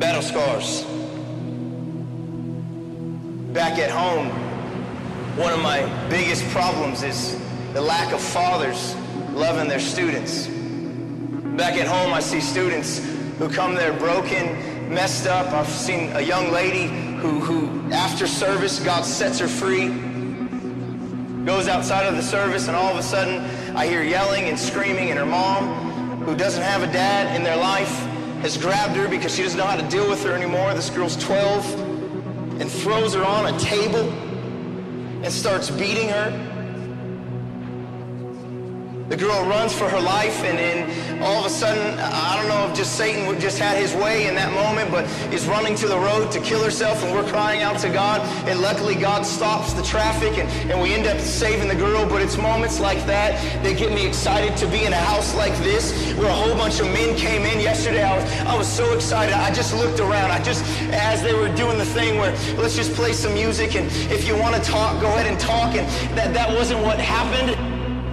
Battle scars. Back at home, one of my biggest problems is the lack of fathers loving their students. Back at home, I see students who come there broken, messed up. I've seen a young lady who after service, God sets her free, goes outside of the service, and all of a sudden, I hear yelling and screaming, and her mom, who doesn't have a dad in their life, has grabbed her because she doesn't know how to deal with her anymore. This girl's 12, and throws her on a table and starts beating her. The girl runs for her life, and then all of a sudden, I don't know if just Satan just had his way in that moment, but is running to the road to kill herself, and we're crying out to God, and luckily God stops the traffic, and we end up saving the girl. But it's moments like that that get me excited to be in a house like this, where a whole bunch of men came in yesterday. I was so excited. I just looked around. As they were doing the thing where let's just play some music, and if you want to talk, go ahead and talk, and that wasn't what happened.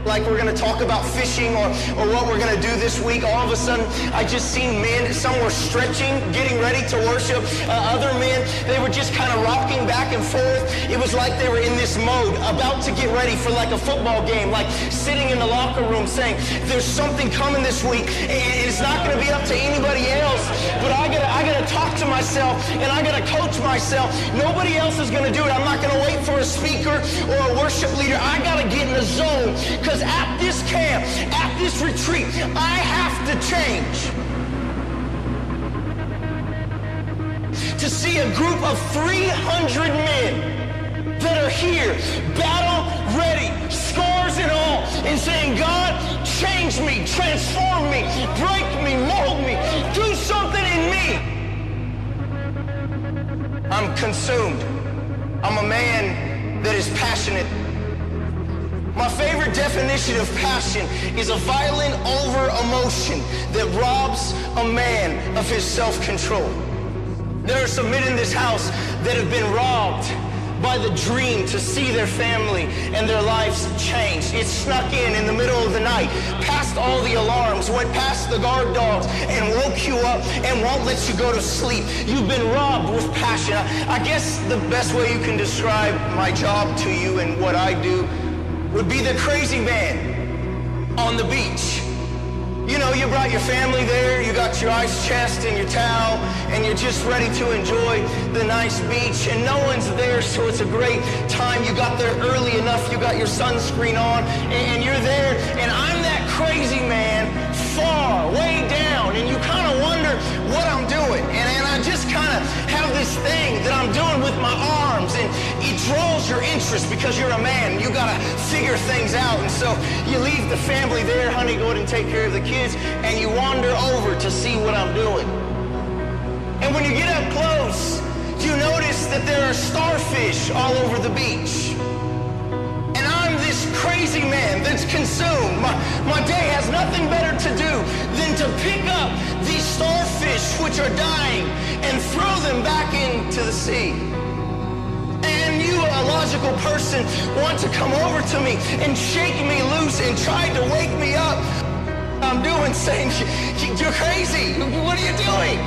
Like we're going to talk about fishing or what we're going to do this week. All of a sudden, I just seen men, some were stretching, getting ready to worship. Other men, they were just kind of rocking back and forth. It was like they were in this mode, about to get ready for like a football game, like sitting in the locker room saying, there's something coming this week. It's not going to be up to anybody else, but I gotta talk to myself, and I got to coach myself. Nobody else is going to do it. I'm not going to wait for a speaker or a worship leader. I got to get in the zone. Because at this camp, at this retreat, I have to change. To see a group of 300 men that are here, battle ready, scars and all, and saying, God, change me, transform me, break me, mold me, do something in me. I'm consumed. I'm a man that is passionate. My favorite definition of passion is a violent over-emotion that robs a man of his self-control. There are some men in this house that have been robbed by the dream to see their family and their lives changed. It snuck in the middle of the night, past all the alarms, went past the guard dogs, and woke you up and won't let you go to sleep. You've been robbed with passion. I guess the best way you can describe my job to you and what I do would be the crazy man on the beach. You know, you brought your family there, you got your ice chest and your towel, and you're just ready to enjoy the nice beach, and no one's there, so it's a great time. You got there early enough, you got your sunscreen on, and you're there, and I'm that crazy man far, way down, and you kind of wonder what I'm doing, and I just kind of have this thing that I'm doing with my arms, and it draws your interest because you're a man, and you got to figure things out, and so you leave the family there, honey, go ahead and take care of the kids, and you wander over to see what I'm doing. And when you get up close, you notice that there are starfish all over the beach. And I'm this crazy man that's consumed. My day has nothing better to do than to pick up these starfish which are dying and throw them back into the sea. And you, a logical person, want to come over to me and shake me loose and try to wake me up. I'm doing, saying, you're crazy. What are you doing?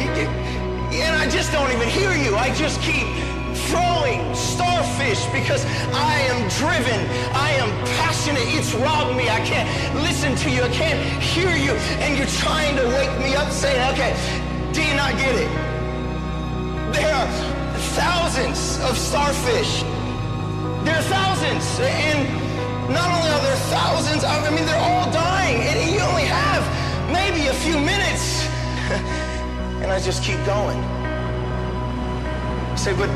And I just don't even hear you. I just keep throwing starfish because I am driven. I am passionate. It's robbed me. I can't listen to you. I can't hear you. And you're trying to wake me up saying, okay, do you not get it? There are thousands of starfish. There are thousands. And not only are there thousands, I mean, they're all dying. And you only have maybe a few minutes. And I just keep going. I say, but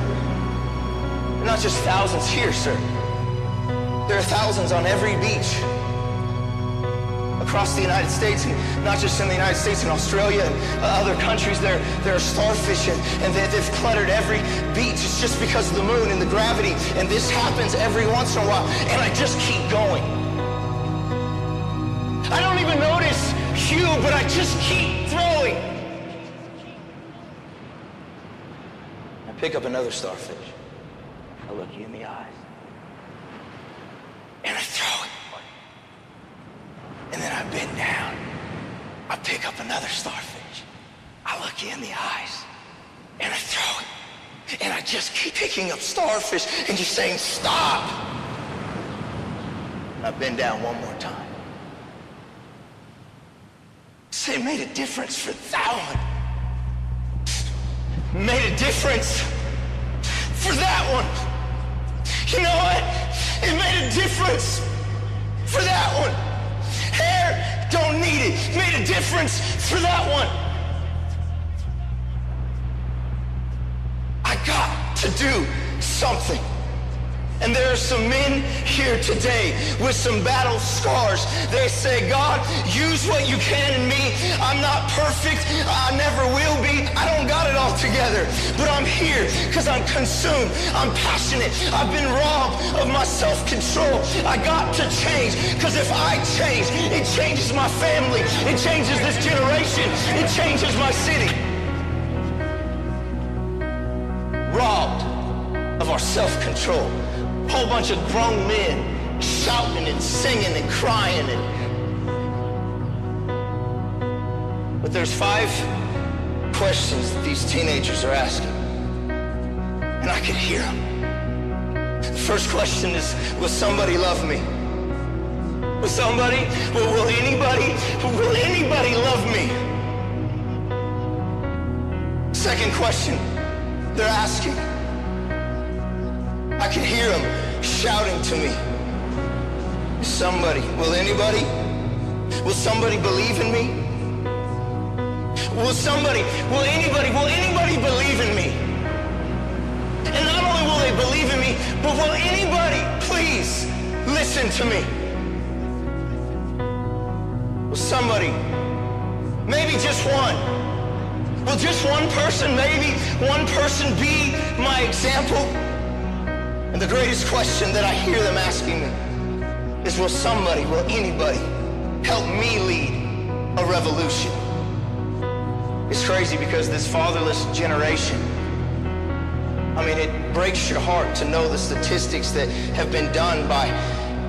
not just thousands here, sir. There are thousands on every beach across the United States, and not just in the United States, in Australia and other countries. There are starfish, and they've cluttered every beach. It's just because of the moon and the gravity, and this happens every once in a while, and I just keep going. I don't even notice you, but I just keep throwing. I pick up another starfish. I look you in the eyes, and I throw it. And then I bend down. I pick up another starfish. I look you in the eyes. and I throw it. And I just keep picking up starfish and just saying, stop. I bend down one more time. Say, it made a difference for that one. Made a difference for that one. You know what? It made a difference for that one. Hair, don't need it. Made a difference for that one. I got to do something. And there are some men here today with some battle scars. They say, God, use what you can in me. I'm not perfect. I never will be. I don't got it all together. But I'm here because I'm consumed. I'm passionate. I've been robbed of my self-control. I got to change because if I change, it changes my family. It changes this generation. It changes my city. Robbed of our self-control. Whole bunch of grown men shouting and singing and crying. But there's 5 questions that these teenagers are asking. And I can hear them. The first question is, will somebody love me? Will somebody, will anybody love me? Second question they're asking. I can hear them shouting to me. Somebody, will anybody believe in me? Will anybody believe in me? And not only will they believe in me, but will anybody please listen to me? Will somebody, maybe just one, will just one person, maybe one person be my example? And the greatest question that I hear them asking me is, will anybody help me lead a revolution? It's crazy because this fatherless generation, I mean, it breaks your heart to know the statistics that have been done by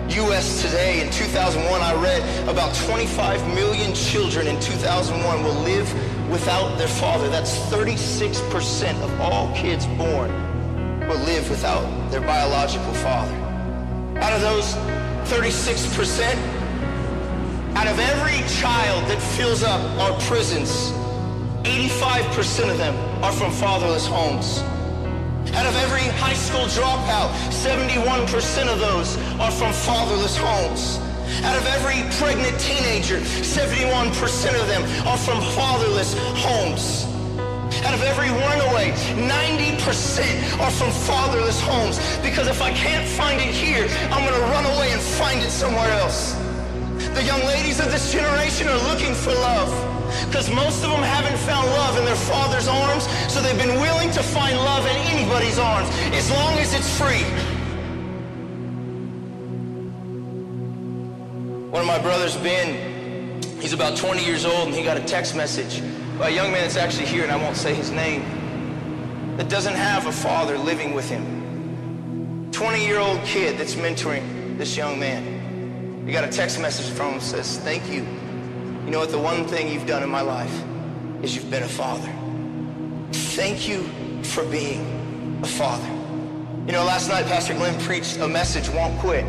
U.S. Today. In 2001, I read about 25 million children in 2001 will live without their father. That's 36% of all kids born will live without their biological father. Out of those 36%, out of every child that fills up our prisons, 85% of them are from fatherless homes. Out of every high school dropout, 71% of those are from fatherless homes. Out of every pregnant teenager, 71% of them are from fatherless homes. Out of every runaway, 90% are from fatherless homes. Because if I can't find it here, I'm going to run away and find it somewhere else. The young ladies of this generation are looking for love, because most of them haven't found love in their father's arms, so they've been willing to find love in anybody's arms, as long as it's free. One of my brothers, Ben, he's about 20 years old, and he got a text message by a young man that's actually here, and I won't say his name, that doesn't have a father living with him. 20-year-old kid that's mentoring this young man. He got a text message from him that says, thank you. You know what, the one thing you've done in my life is you've been a father. Thank you for being a father. You know, last night Pastor Glenn preached a message, Won't Quit.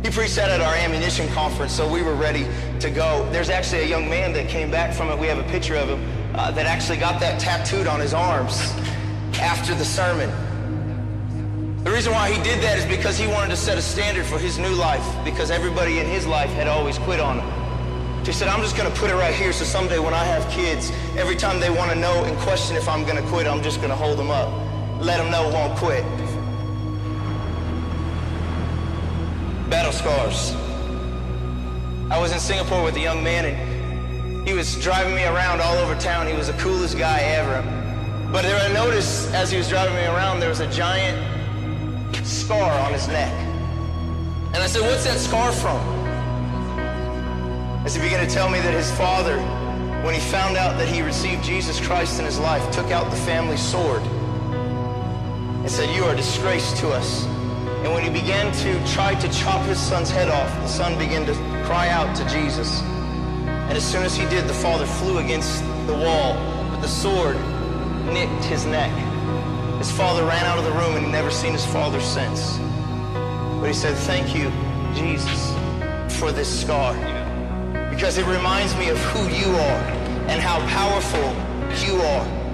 He preached that at our ammunition conference, so we were ready to go. There's actually a young man that came back from it. We have a picture of him that actually got that tattooed on his arms after the sermon. The reason why he did that is because he wanted to set a standard for his new life, because everybody in his life had always quit on him. He said, I'm just going to put it right here, so someday when I have kids, every time they want to know and question if I'm going to quit, I'm just going to hold them up. Let them know won't quit. Battle scars. I was in Singapore with a young man, and he was driving me around all over town. He was the coolest guy ever. But there I noticed, as he was driving me around, there was a giant scar on his neck. And I said, what's that scar from? As he began to tell me that his father, when he found out that he received Jesus Christ in his life, took out the family sword and said, you are a disgrace to us. And when he began to try to chop his son's head off, the son began to cry out to Jesus. And as soon as he did, the father flew against the wall, but the sword nicked his neck. His father ran out of the room and he'd never seen his father since. But he said, thank you, Jesus, for this scar, because it reminds me of who you are and how powerful you are.